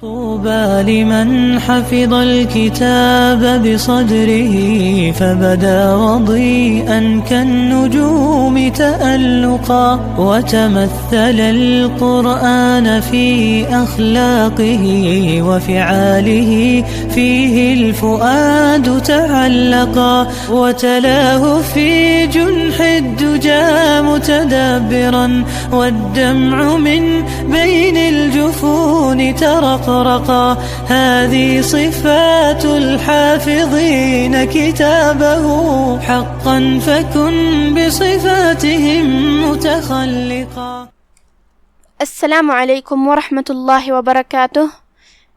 طوبى لمن حفظ الكتاب بصدره فبدا وضيئا كالنجوم تألقا وتمثل القرآن في أخلاقه وفعاله فيه الفؤاد تعلقا وتلاه في جنح الدجى متدبرا والدمع من بين الجفون ترقرقا هذه صفات الحافظين كتابه حقا فكن بصفاتهم متخلقا. السلام عليكم ورحمة الله وبركاته.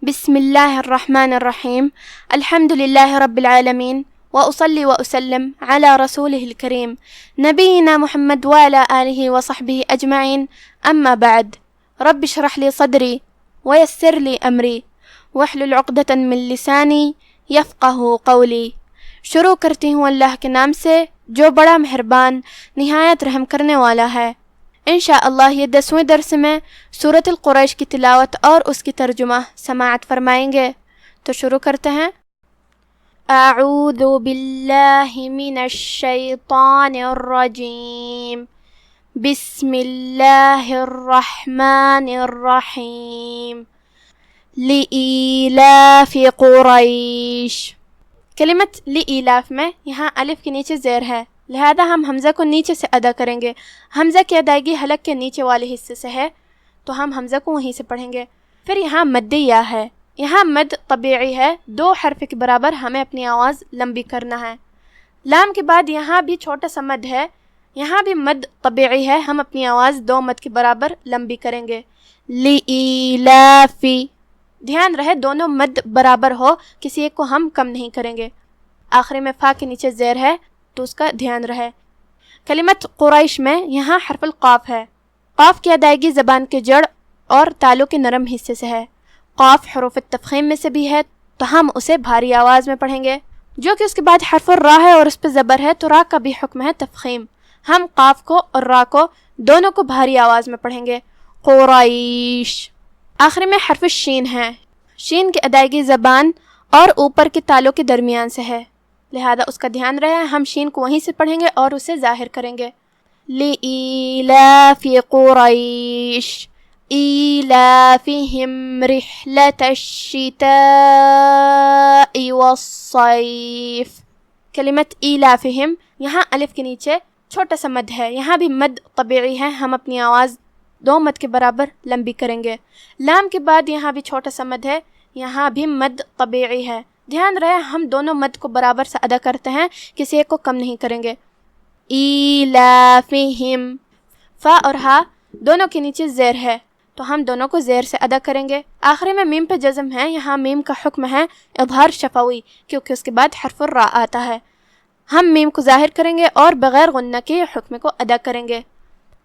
بسم الله الرحمن الرحيم. الحمد لله رب العالمين، وأصلي وأسلم على رسوله الكريم نبينا محمد وعلى آله وصحبه أجمعين. أما بعد، رب اشرح لي صدري ويسر لي أمری واحلل عقدة من لسانی یفقہ قولی. شروع کرتی ہوں اللہ کے نام سے جو بڑا مہربان نہایت رحم کرنے والا ہے. انشاءاللہ یہ 10ویں درس میں سورۃ القریش کی تلاوت اور اس کی ترجمہ سماعت فرمائیں گے. تو شروع کرتے ہیں. اعوذ باللہ من الشیطان الرجیم. بسم اللہ الرحمن الرحیم. لإیلاف قریش. کلمت لإیلاف میں یہاں الف کے نیچے زیر ہے، لہذا ہم حمزہ کو نیچے سے ادا کریں گے. حمزہ کی ادائیگی حلق کے نیچے والے حصے سے ہے، تو ہم حمزہ کو وہیں سے پڑھیں گے. پھر یہاں مد یا ہے، یہاں مد طبیعی ہے، 2 حرف کے برابر ہمیں اپنی آواز لمبی کرنا ہے. لام کے بعد یہاں بھی چھوٹا سا مد ہے، یہاں بھی مد طبیعی ہے، ہم اپنی آواز 2 مد کے برابر لمبی کریں گے. لإیلافی. دھیان رہے دونوں مد برابر ہو، کسی ایک کو ہم کم نہیں کریں گے. آخری میں فا کے نیچے زیر ہے تو اس کا دھیان رہے. کلمت قریش میں یہاں حرف القاف ہے. قاف کی ادائیگی زبان کے جڑ اور تالوں کے نرم حصے سے ہے. قاف حروف التفخیم میں سے بھی ہے، تو ہم اسے بھاری آواز میں پڑھیں گے. جو کہ اس کے بعد حرف الرا ہے اور اس پہ زبر ہے، تو را کا بھی حکم ہے تفخیم. ہم قاف کو اور را کو دونوں کو بھاری آواز میں پڑھیں گے. قریش. آخری میں حرف شین ہے. شین کی ادائیگی زبان اور اوپر کے تالوں کے درمیان سے ہے، لہذا اس کا دھیان رہے، ہم شین کو وہیں سے پڑھیں گے اور اسے ظاہر کریں گے. لإیلاف قریش ایلافہم رحلۃ الشتاء والصیف. کلمت ایلافہم یہاں الف کے نیچے چھوٹا سا مد ہے، یہاں بھی مد طبیعی ہے، ہم اپنی آواز 2 مد کے برابر لمبی کریں گے. لام کے بعد یہاں بھی چھوٹا سا مد ہے، یہاں بھی مد طبیعی ہے. دھیان رہے ہم دونوں مد کو برابر سے ادا کرتے ہیں، کسی ایک کو کم نہیں کریں گے. ایلافہم. فا اور ہا دونوں کے نیچے زیر ہے، تو ہم دونوں کو زیر سے ادا کریں گے. آخری میں میم پہ جزم ہے، یہاں میم کا حکم ہے اظہار شفوی، کیونکہ اس کے بعد حرف الرا آتا ہے. ہم میم کو ظاہر کریں گے اور بغیر غنہ کے حکم کو ادا کریں گے.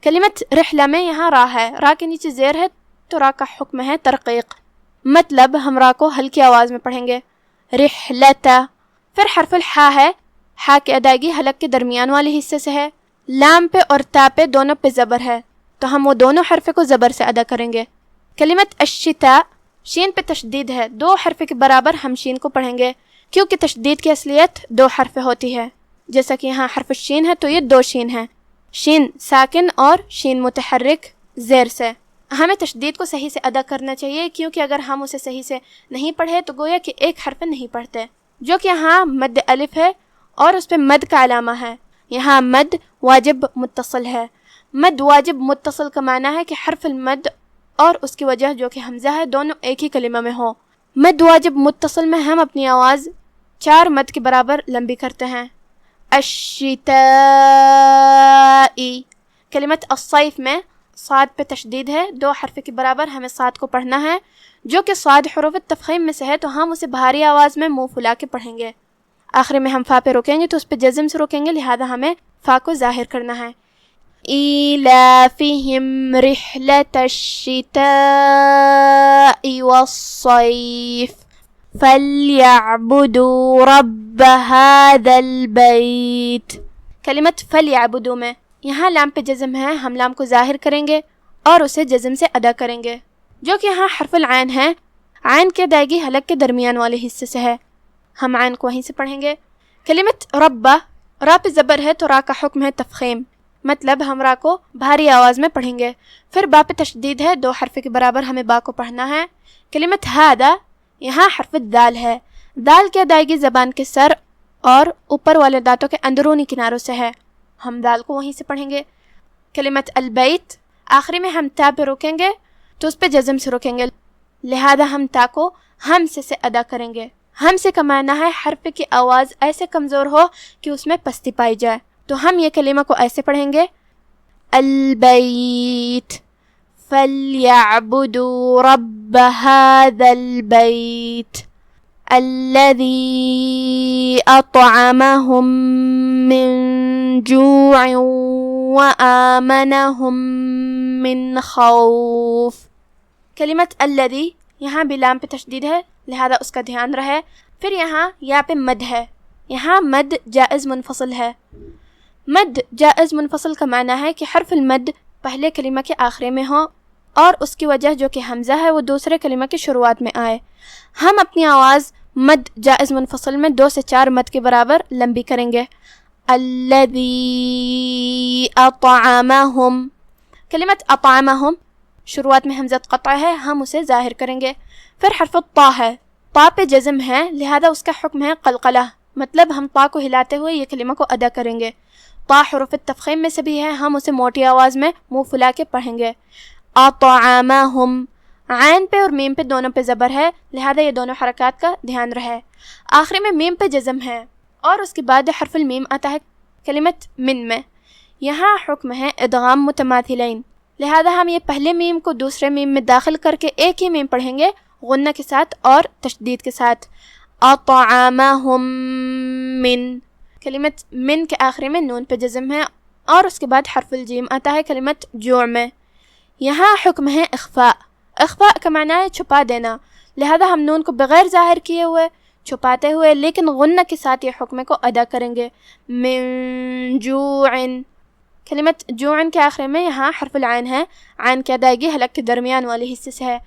کلمت رحلہ میں یہاں را ہے، را کے نیچے زیر ہے، تو را کا حکم ہے ترقیق، مطلب ہم را کو ہلکی آواز میں پڑھیں گے. رحلتا. پھر حرف الحا ہے، حا کی ادائیگی حلق کے درمیان والے حصے سے ہے. لام پہ اور تا پہ دونوں پہ زبر ہے، تو ہم وہ دونوں حرف کو زبر سے ادا کریں گے. کلمت الشتاء. شین پہ تشدید ہے، 2 حرف کے برابر ہم شین کو پڑھیں گے، کیونکہ تشدید کی اصلیت 2 حرف ہوتی ہے. جیسا کہ یہاں حرف شین ہے تو یہ 2 شین ہیں، شین ساکن اور شین متحرک زیر سے. ہمیں تشدید کو صحیح سے ادا کرنا چاہیے، کیونکہ اگر ہم اسے صحیح سے نہیں پڑھے تو گویا کہ ایک حرف نہیں پڑھتے. جو کہ یہاں مد الف ہے اور اس پہ مد کا علامہ ہے. یہاں مد واجب متصل ہے. مد واجب متصل کا معنی ہے کہ حرف المد اور اس کی وجہ جو کہ حمزہ ہے دونوں ایک ہی کلمہ میں ہو. مد واجب متصل میں ہم اپنی آواز 4 مد کے برابر لمبی کرتے ہیں. الشتاء. کلمت الصیف میں صاد پہ تشدید ہے، 2 حرف کے برابر ہمیں صاد کو پڑھنا ہے. جو کہ صاد حروف التفخیم میں سے ہے، تو ہم اسے بھاری آواز میں منہ پھلا کے پڑھیں گے. آخری میں ہم فا پہ روکیں گے تو اس پہ جزم سے روکیں گے، لہذا ہمیں فا کو ظاہر کرنا ہے. ایلافہم رحلۃ الشتاء والصیف فَلْيَعْبُدُوا رَبَّ هَذَا الْبَيْتِ. کلمت فَلْيَعْبُدُوا میں یہاں لام پہ جزم ہے، ہم لام کو ظاہر کریں گے اور اسے جزم سے ادا کریں گے. جو کہ یہاں حرف العین ہے، عین کی ادائیگی حلق کے درمیان والے حصے سے ہے، ہم عین کو وہیں سے پڑھیں گے۔ کلمت ربہ، را پہ زبر ہے تو را کا حکم ہے تفخیم، مطلب ہم را کو بھاری آواز میں پڑھیں گے۔ پھر با پہ تشدید ہے، 2 حرف کے برابر ہمیں با کو پڑھنا ہے۔ کلمت ہادا، یہاں حرف دال ہے، دال کی ادائیگی زبان کے سر اور اوپر والے دانتوں کے اندرونی کناروں سے ہے، ہم دال کو وہیں سے پڑھیں گے۔ کلمت البیت، آخری میں ہم تا پہ روکیں گے تو اس پہ جزم سے روکیں گے، لہذا ہم تا کو ہم سے ادا کریں گے۔ ہم سے کا معنی ہے حرف کی آواز ایسے کمزور ہو کہ اس میں پستی پائی جائے، تو ہم یہ کلمہ کو ایسے پڑھیں گے، البیت فلیعبدوا رب هذا البیت الذی اطعمهم من جوع وآمنهم من خوف۔ کلمت الذی، یہاں بھی لام پہ تشدید ہے لہذا اس کا دھیان رہے۔ پھر یہاں یا پہ مد ہے، یہاں مد جائز منفصل ہے۔ مد جائز منفصل کا معنی ہے کہ حرف المد پہلے کلمہ کے آخرے میں ہو اور اس کی وجہ جو کہ حمزہ ہے وہ دوسرے کلمہ کی شروعات میں آئے۔ ہم اپنی آواز مد جائز منفصل میں 2 سے 4 مد کے برابر لمبی کریں گے۔ الذی اطعمہم، کلمت اطعمہم شروعات میں حمزہ قطع ہے، ہم اسے ظاہر کریں گے۔ پھر حرف طا ہے، طا پہ جزم ہے لہذا اس کا حکم ہے قلقلہ، مطلب ہم طا کو ہلاتے ہوئے یہ کلمہ کو ادا کریں گے۔ طا حروف تفخیم میں سے بھی ہے، ہم اسے موٹی آواز میں منہ پھلا کے پڑھیں گے۔ اطعمہم، عین پہ اور میم پہ دونوں پہ زبر ہے لہذا یہ دونوں حرکات کا دھیان رہے۔ آخری میں میم پہ جزم ہے اور اس کے بعد حرف المیم آتا ہے کلمت من میں، یہاں حکم ہے ادغام متماثلین، لہذا ہم یہ پہلے میم کو دوسرے میم میں داخل کر کے ایک ہی میم پڑھیں گے غنہ کے ساتھ اور تشدید کے ساتھ۔ اطعمہم من، کلمت من کے آخری میں نون پہ جزم ہے اور اس کے بعد حرف الجیم آتا ہے کلمت جوع میں، یہاں حکم ہے اخفاء۔ اخفاء کا معنی ہے چھپا دینا، لہذا ہم نون کو بغیر ظاہر کیے ہوئے چھپاتے ہوئے لیکن غنہ کے ساتھ یہ حکم کو ادا کریں گے۔ من جوع، کلمت جوع کے آخر میں یہاں حرف العین ہے، عین کی ادائیگی حلق کے درمیان والے حصے سے ہے،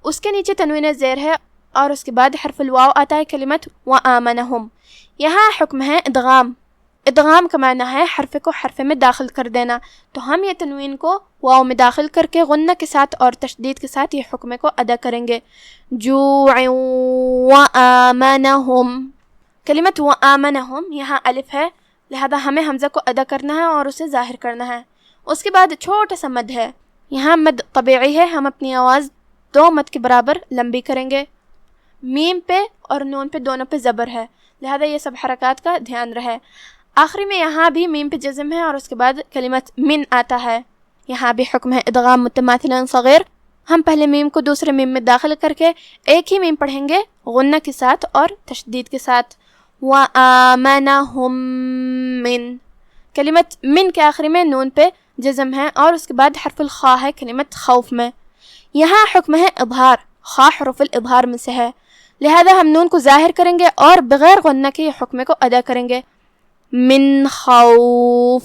اس کے نیچے تنوین زیر ہے اور اس کے بعد حرف الواو آتا ہے کلمت وآمنہم، یہاں حکم ہے ادغام۔ ادغام کا معنی ہے حرف کو حرف میں داخل کر دینا، تو ہم یہ تنوین کو واو میں داخل کر کے غنہ کے ساتھ اور تشدید کے ساتھ یہ حکم کو ادا کریں گے۔ جوع وآمنہم، کلمت وآمنہم یہاں الف ہے لہذا ہمیں حمزہ کو ادا کرنا ہے اور اسے ظاہر کرنا ہے۔ اس کے بعد چھوٹا سا مد ہے، یہاں مد طبیعی ہے، ہم اپنی آواز 2 مد کے برابر لمبی کریں گے۔ میم پہ اور نون پہ دونوں پہ زبر ہے لہذا یہ سب حرکات کا دھیان رہے۔ آخری میں یہاں بھی میم پہ جزم ہے اور اس کے بعد کلمت من آتا ہے، یہاں بھی حکم ہے ادغام متماثلین صغیر، ہم پہلے میم کو دوسرے میم میں داخل کر کے ایک ہی میم پڑھیں گے غنہ کے ساتھ اور تشدید کے ساتھ۔ وآمنہم من، کلمت من کے آخری میں نون پہ جزم ہے اور اس کے بعد حرف الخاء ہے کلمت خوف میں، یہاں حکم ہے اظہار، خاء حروف الابہار میں سے ہے لہذا ہم نون کو ظاہر کریں گے اور بغیر غنہ کے یہ حکم کو ادا کریں گے۔ من خوف،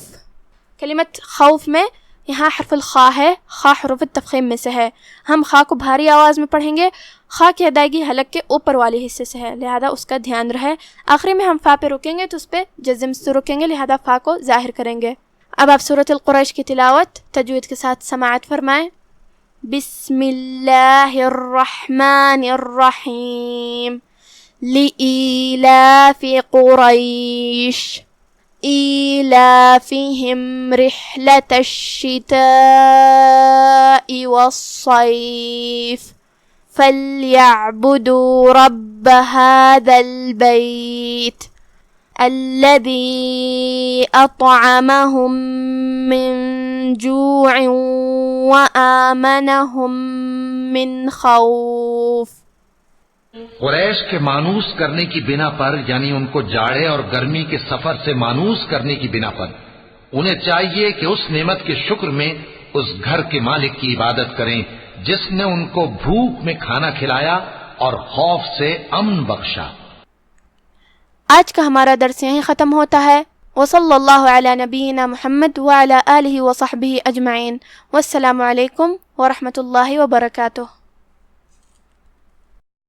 کلمت خوف میں یہاں حرف الخاء ہے، خاء حروف التفخیم میں سے ہے، ہم خاء کو بھاری آواز میں پڑھیں گے، خاء کی ادائیگی حلق کے اوپر والے حصے سے ہے لہذا اس کا دھیان رہے۔ آخری میں ہم فا پہ رکیں گے تو اس پہ جزم سے رکیں گے لہذا فا کو ظاہر کریں گے۔ اب آپ سورۃ القریش کی تلاوت تجوید کے ساتھ سماعت فرمائیں۔ بسم اللہ الرحمن الرحیم، لإیلاف قریش إيلافهم رحلة الشتاء والصيف فليعبدوا رب هذا البيت الذي أطعمهم من جوع وآمنهم من خوف۔ قریش کے مانوس کرنے کی بنا پر، یعنی ان کو جاڑے اور گرمی کے سفر سے مانوس کرنے کی بنا پر، انہیں چاہیے کہ اس نعمت کے شکر میں اس گھر کے مالک کی عبادت کریں جس نے ان کو بھوک میں کھانا کھلایا اور خوف سے امن بخشا۔ آج کا ہمارا درس یہیں ختم ہوتا ہے۔ وصلی اللہ علی نبینا محمد وعلی آلہ وصحبہ اجمعین، والسلام علیکم ورحمۃ اللہ وبرکاتہ۔